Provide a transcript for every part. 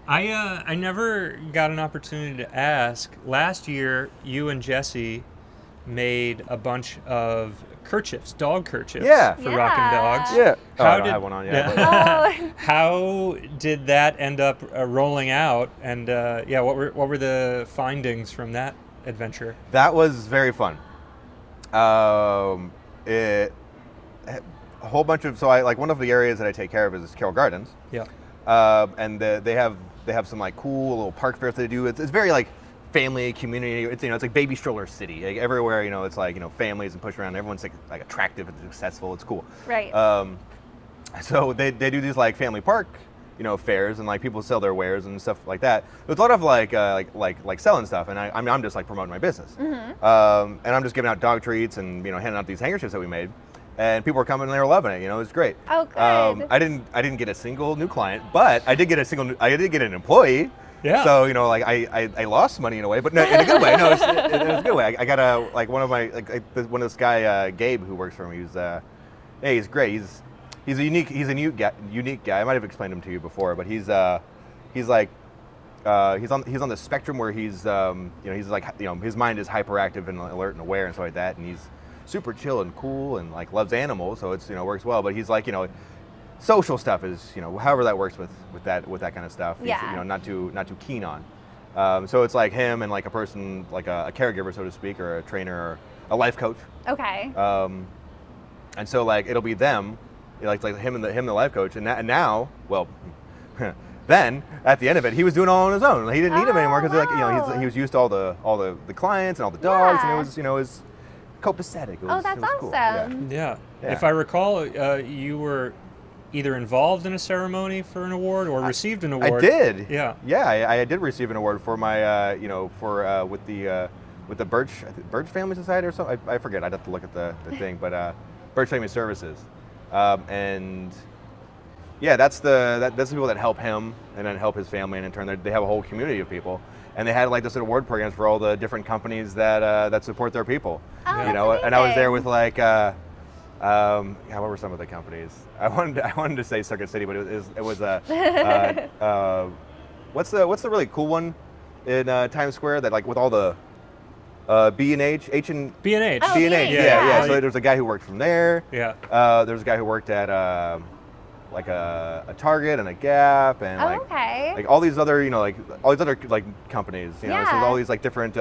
I never got an opportunity to ask. Last year, you and Jesse made a bunch of kerchiefs, dog kerchiefs, for Rockin' Dogs. Yeah. I don't have one on yet. Yeah. How did that end up rolling out? And what were the findings from that adventure? That was very fun. A whole bunch of one of the areas that I take care of is Carroll Gardens. Yeah. And they have some like cool little park fairs they do. It's very like family community. It's it's like baby stroller city. Like, everywhere it's like families and push around. Everyone's like attractive and successful. It's cool. Right. So they do these like family park fairs, and like people sell their wares and stuff like that. There's a lot of like selling stuff, and I'm just like promoting my business. And I'm just giving out dog treats and handing out these handkerchiefs that we made. And people were coming and they were loving it. It was great. Oh, good. I didn't get a single new client, but I did get an employee. Yeah. So I lost money in a way, but no, in a good way. No, it was a good way. I got one of this guy Gabe who works for me. He's great. He's a unique guy. I might have explained him to you before, but he's on the spectrum where he's his mind is hyperactive and alert and aware and stuff like that, and he's super chill and cool and like loves animals, so it's works well. But he's social stuff is however that works with that kind of stuff. He's not too keen on. So it's like him and like a person like a caregiver, so to speak, or a trainer or a life coach. Okay. And so like it'll be them, like him and the life coach, and now then at the end of it he was doing it all on his own. He didn't need him anymore because he was used to all the clients and all the dogs, and it was copacetic. That's cool. awesome. Yeah. If I recall, you were either involved in a ceremony for an award or received an award. I did. Yeah. Yeah, I did receive an award for my, with the Birch Family Society or something. I forget. I'd have to look at the thing, but Birch Family Services, and that's the people that help him and then help his family, and in turn they have a whole community of people. And they had like this award programs for all the different companies that support their people. Oh, that's and I was there with like, what were some of the companies? I wanted to say Circuit City, but it was what's the really cool one in Times Square that like with all the B&H and B&H. Oh, B&H. Yeah. So there's a guy who worked from there. Yeah. There's a guy who worked at like a Target and a Gap and like all these other all these other like companies, so there's all these like different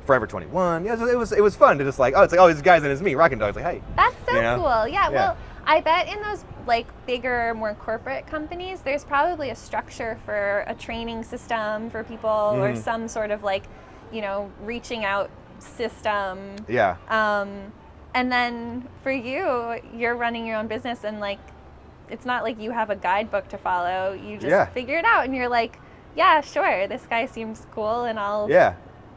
Forever 21. Yeah, so it was fun to just like it's like these guys and it's me Rockin' Dogs, like hey. That's so cool. Yeah. Well, I bet in those like bigger, more corporate companies, there's probably a structure for a training system for people or some sort of like reaching out system. Yeah. And then for you're running your own business, and like, it's not like you have a guidebook to follow. You just figure it out, and you're like, yeah, sure, this guy seems cool, and I'll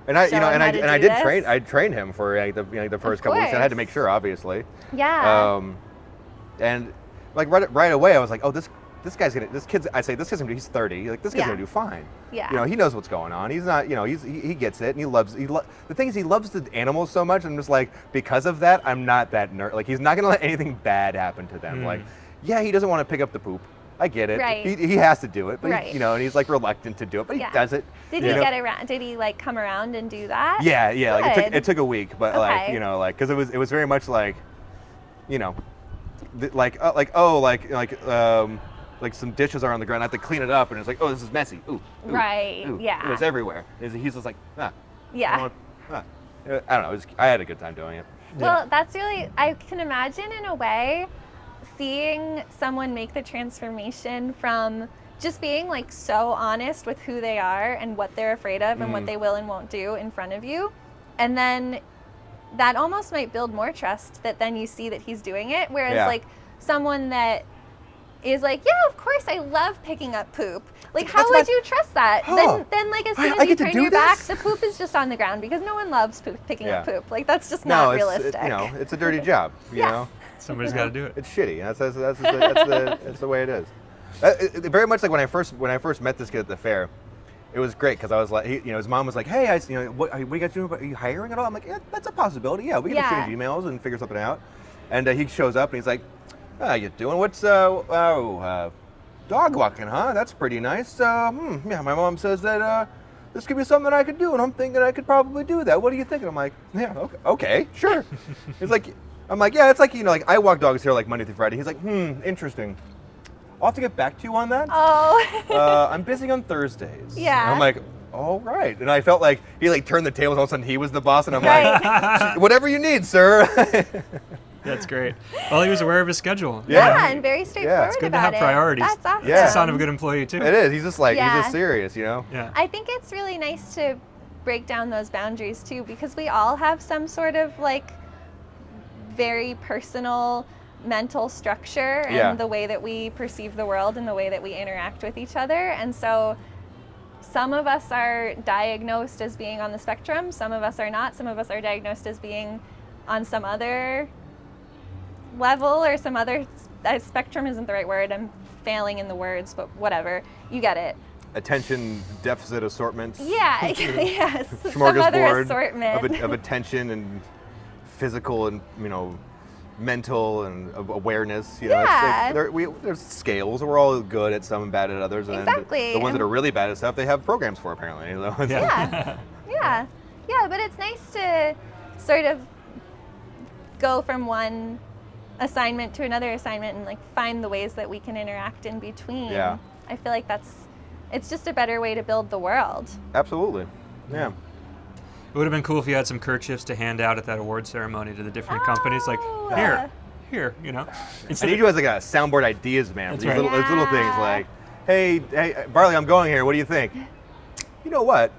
And I trained him for the first couple weeks. And I had to make sure, obviously. Yeah. And like right away, I was like, this kid's he's 30. Like this kid's gonna do fine. Yeah. He knows what's going on. He's not, he gets it, and the thing is he loves the animals so much. I'm just like, because of that, I'm not that nerd. Like he's not gonna let anything bad happen to them. Like, he doesn't want to pick up the poop. I get it. Right. He has to do it, but right. and he's like reluctant to do it, but he does it. Did he get around? Did he like come around and do that? Yeah. Good. Like it took a week, but because it was very much like, like some dishes are on the ground. I have to clean it up, and it's like, this is messy. Ooh. Right. Ooh. Yeah. It's everywhere. He's just like, Yeah. I don't know. I had a good time doing it. Well, that's really, I can imagine in a way, seeing someone make the transformation from just being like so honest with who they are and what they're afraid of and what they will and won't do in front of you. And then that almost might build more trust that then you see that he's doing it. Whereas like someone that is like, yeah, of course, I love picking up poop. Like, how would you trust that? Then like, as soon as you turn your back, the poop is just on the ground because no one loves picking up poop. Like, that's just not realistic. It's a dirty job, you know? Somebody's got to do it. It's shitty. That's the way it is. Very much like when I first met this kid at the fair, it was great because I was like, his mom was like, hey, what you guys doing? Are you hiring at all? I'm like, yeah, that's a possibility. Yeah, we can exchange emails and figure something out. And he shows up and he's like, how you doing? What's Dog walking, huh? That's pretty nice. Yeah, my mom says that this could be something I could do, and I'm thinking I could probably do that. What do you think? And I'm like, yeah, okay, sure. He's like, I'm like, yeah, it's like, like I walk dogs here like Monday through Friday. He's like, interesting. I'll have to get back to you on that. Oh. I'm busy on Thursdays. Yeah. And I'm like, all right. And I felt like he like turned the tables, all of a sudden he was the boss, and I'm like, whatever you need, sir. That's great. Well, he was aware of his schedule. Yeah, and very straightforward it's good about to have priorities. That's awesome. Yeah. It's a sign of a good employee, too. It is. He's just like, he's just serious, Yeah. I think it's really nice to break down those boundaries, too, because we all have some sort of, like, very personal mental structure and the way that we perceive the world and the way that we interact with each other. And so some of us are diagnosed as being on the spectrum, some of us are not, some of us are diagnosed as being on some other level or some other, spectrum isn't the right word, I'm failing in the words, but whatever, you get it. Attention deficit assortment. Yeah, yes, some other Smorgasbord assortment. of attention and physical and, mental and awareness. It's like there's scales. We're all good at some and bad at others. And Exactly. the ones that are really bad at stuff, they have programs for, apparently. Yeah, but it's nice to sort of go from one assignment to another assignment and like find the ways that we can interact in between. Yeah. I feel like it's just a better way to build the world. Absolutely. Yeah. It would have been cool if you had some kerchiefs to hand out at that award ceremony to the different companies. Like, here, I need you as like a soundboard ideas, man. That's These right. little things like, hey, Varlet, I'm going here. What do you think? You know what?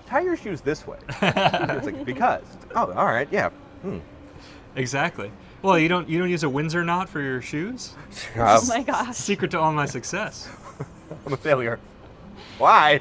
Tie your shoes this way. It's like, because. Oh, all right, yeah. Exactly. Well, you don't use a Windsor knot for your shoes? Oh my gosh. Secret to all my success. I'm a failure. Why?